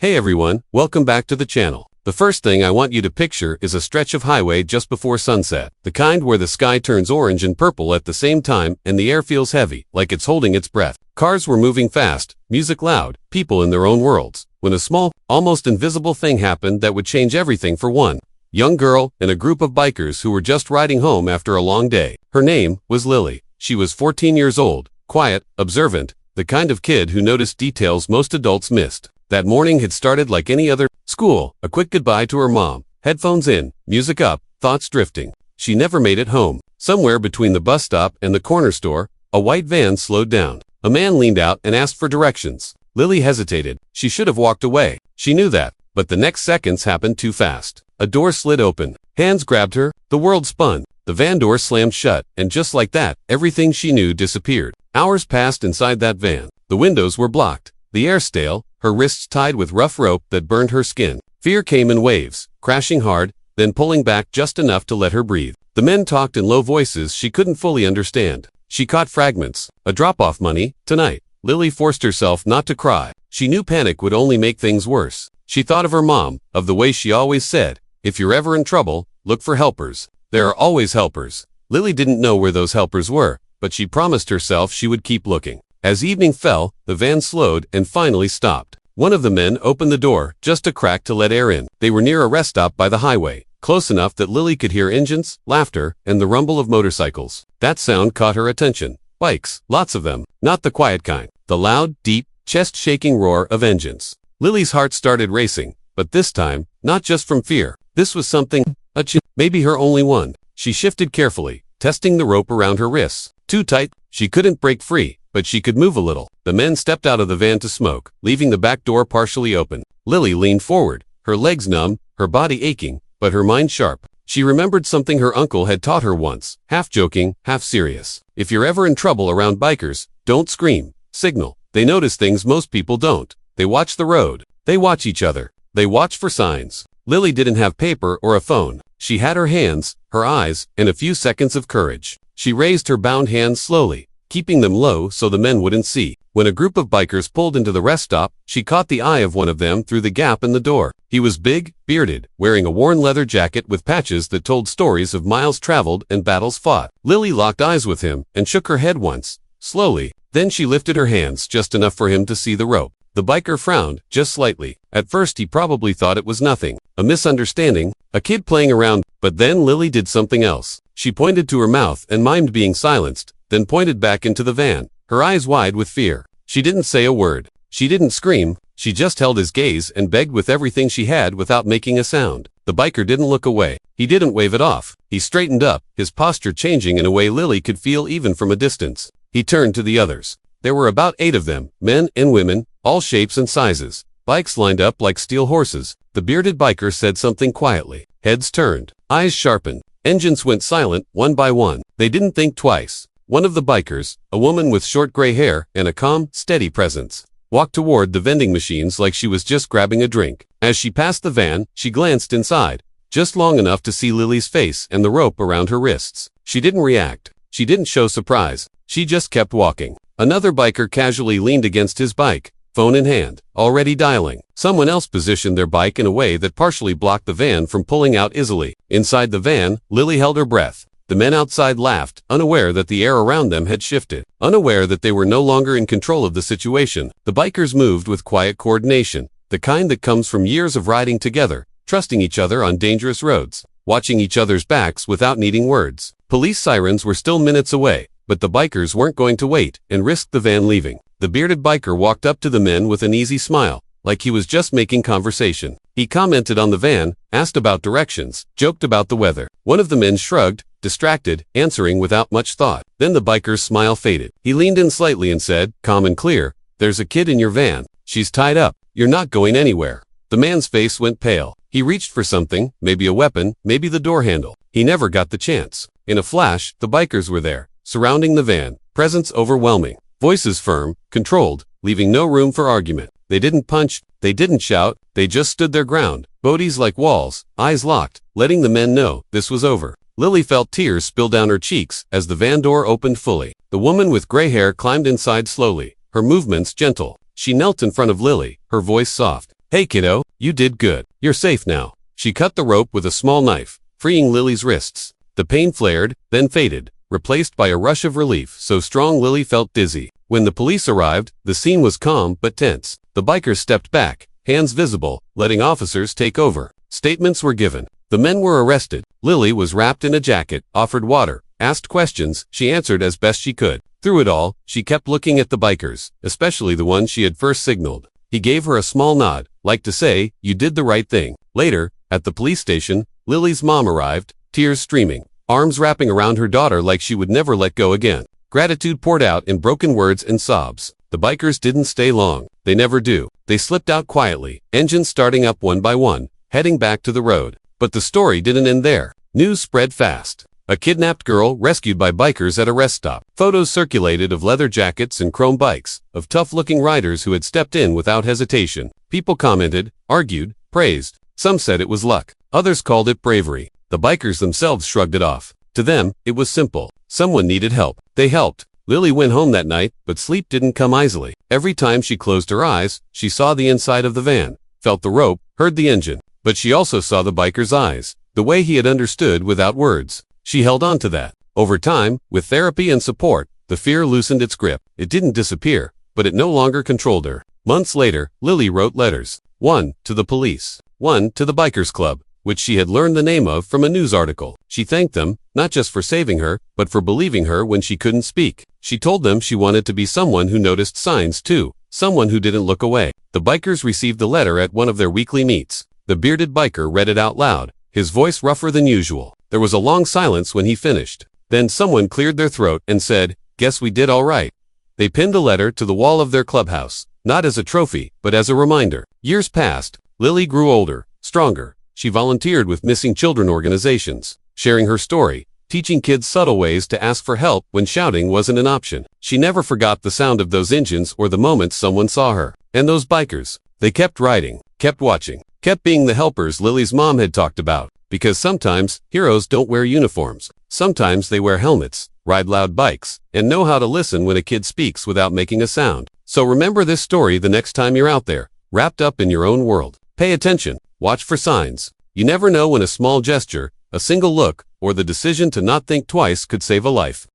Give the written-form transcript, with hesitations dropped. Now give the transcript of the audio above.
Hey everyone, welcome back to the channel. The first thing I want you to picture is a stretch of highway just before sunset. The kind where the sky turns orange and purple at the same time and the air feels heavy, like it's holding its breath. Cars were moving fast, music loud, people in their own worlds, when a small, almost invisible thing happened that would change everything for one young girl and a group of bikers who were just riding home after a long day. Her name was Lily. She was 14 years old, quiet, observant, the kind of kid who noticed details most adults missed. That morning had started like any other. School, a quick goodbye to her mom, headphones in, music up, thoughts drifting. She never made it home. Somewhere between the bus stop and the corner store, a white van slowed down. A man leaned out and asked for directions. Lily hesitated. She should have walked away. She knew that, but the next seconds happened too fast. A door slid open. Hands grabbed her. The world spun. The van door slammed shut, and just like that, everything she knew disappeared. Hours passed inside that van. The windows were blocked, the air stale, her wrists tied with rough rope that burned her skin. Fear came in waves, crashing hard, then pulling back just enough to let her breathe. The men talked in low voices she couldn't fully understand. She caught fragments. A drop-off money, tonight. Lily forced herself not to cry. She knew panic would only make things worse. She thought of her mom, of the way she always said, "If you're ever in trouble, look for helpers. There are always helpers." Lily didn't know where those helpers were, but she promised herself she would keep looking. As evening fell, the van slowed and finally stopped. One of the men opened the door, just a crack to let air in. They were near a rest stop by the highway, close enough that Lily could hear engines, laughter, and the rumble of motorcycles. That sound caught her attention. Bikes, lots of them, not the quiet kind. The loud, deep, chest-shaking roar of engines. Lily's heart started racing, but this time, not just from fear. This was something, maybe her only one. She shifted carefully, testing the rope around her wrists. Too tight, she couldn't break free, but she could move a little. The men stepped out of the van to smoke, leaving the back door partially open. Lily leaned forward, her legs numb, her body aching, but her mind sharp. She remembered something her uncle had taught her once, half joking, half serious. If you're ever in trouble around bikers, don't scream, signal. They notice things most people don't. They watch the road. They watch each other. They watch for signs. Lily didn't have paper or a phone. She had her hands, her eyes, and a few seconds of courage. She raised her bound hands slowly, keeping them low so the men wouldn't see. When a group of bikers pulled into the rest stop, she caught the eye of one of them through the gap in the door. He was big, bearded, wearing a worn leather jacket with patches that told stories of miles traveled and battles fought. Lily locked eyes with him and shook her head once, slowly. Then she lifted her hands just enough for him to see the rope. The biker frowned, just slightly. At first he probably thought it was nothing, a misunderstanding, a kid playing around, but then Lily did something else. She pointed to her mouth and mimed being silenced, then pointed back into the van, her eyes wide with fear. She didn't say a word. She didn't scream. She just held his gaze and begged with everything she had without making a sound. The biker didn't look away. He didn't wave it off. He straightened up, his posture changing in a way Lily could feel even from a distance. He turned to the others. There were about 8 of them, men and women, all shapes and sizes. Bikes lined up like steel horses. The bearded biker said something quietly. Heads turned. Eyes sharpened. Engines went silent, one by one. They didn't think twice. One of the bikers, a woman with short gray hair and a calm, steady presence, walked toward the vending machines like she was just grabbing a drink. As she passed the van, she glanced inside, just long enough to see Lily's face and the rope around her wrists. She didn't react. She didn't show surprise. She just kept walking. Another biker casually leaned against his bike, phone in hand, already dialing. Someone else positioned their bike in a way that partially blocked the van from pulling out easily. Inside the van, Lily held her breath. The men outside laughed, unaware that the air around them had shifted, unaware that they were no longer in control of the situation. The bikers moved with quiet coordination, the kind that comes from years of riding together, trusting each other on dangerous roads, watching each other's backs without needing words. Police sirens were still minutes away, but the bikers weren't going to wait and risk the van leaving. The bearded biker walked up to the men with an easy smile, like he was just making conversation. He commented on the van, asked about directions, joked about the weather. One of the men shrugged, distracted, answering without much thought. Then the biker's smile faded. He leaned in slightly and said, calm and clear, "There's a kid in your van. She's tied up. You're not going anywhere." The man's face went pale. He reached for something, maybe a weapon, maybe the door handle. He never got the chance. In a flash, the bikers were there, surrounding the van, presence overwhelming, voices firm, controlled, leaving no room for argument. They didn't punch, they didn't shout, they just stood their ground, bodies like walls, eyes locked, letting the men know this was over. Lily felt tears spill down her cheeks as the van door opened fully. The woman with gray hair climbed inside slowly, her movements gentle. She knelt in front of Lily, her voice soft. "Hey kiddo, you did good. You're safe now." She cut the rope with a small knife, freeing Lily's wrists. The pain flared, then faded, replaced by a rush of relief so strong Lily felt dizzy. When the police arrived, the scene was calm but tense. The bikers stepped back, hands visible, letting officers take over. Statements were given. The men were arrested. Lily was wrapped in a jacket, offered water, asked questions. She answered as best she could. Through it all, she kept looking at the bikers, especially the one she had first signaled. He gave her a small nod, like to say, "You did the right thing." Later, at the police station, Lily's mom arrived, tears streaming, arms wrapping around her daughter like she would never let go again. Gratitude poured out in broken words and sobs. The bikers didn't stay long. They never do. They slipped out quietly, engines starting up one by one, heading back to the road. But the story didn't end there. News spread fast. A kidnapped girl rescued by bikers at a rest stop. Photos circulated of leather jackets and chrome bikes, of tough-looking riders who had stepped in without hesitation. People commented, argued, praised. Some said it was luck. Others called it bravery. The bikers themselves shrugged it off. To them, it was simple. Someone needed help. They helped. Lily went home that night, but sleep didn't come easily. Every time she closed her eyes, she saw the inside of the van, felt the rope, heard the engine. But she also saw the biker's eyes, the way he had understood without words. She held on to that. Over time, with therapy and support, the fear loosened its grip. It didn't disappear, but it no longer controlled her. Months later, Lily wrote letters. One to the police. One to the Bikers Club, which she had learned the name of from a news article. She thanked them, not just for saving her, but for believing her when she couldn't speak. She told them she wanted to be someone who noticed signs too, someone who didn't look away. The bikers received the letter at one of their weekly meets. The bearded biker read it out loud, his voice rougher than usual. There was a long silence when he finished. Then someone cleared their throat and said, "Guess we did all right." They pinned the letter to the wall of their clubhouse, not as a trophy, but as a reminder. Years passed. Lily grew older, stronger. She volunteered with missing children organizations, sharing her story, teaching kids subtle ways to ask for help when shouting wasn't an option. She never forgot the sound of those engines or the moment someone saw her. And those bikers, they kept riding, kept watching, kept being the helpers Lily's mom had talked about. Because sometimes, heroes don't wear uniforms. Sometimes they wear helmets, ride loud bikes, and know how to listen when a kid speaks without making a sound. So remember this story the next time you're out there, wrapped up in your own world. Pay attention. Watch for signs. You never know when a small gesture, a single look, or the decision to not think twice could save a life.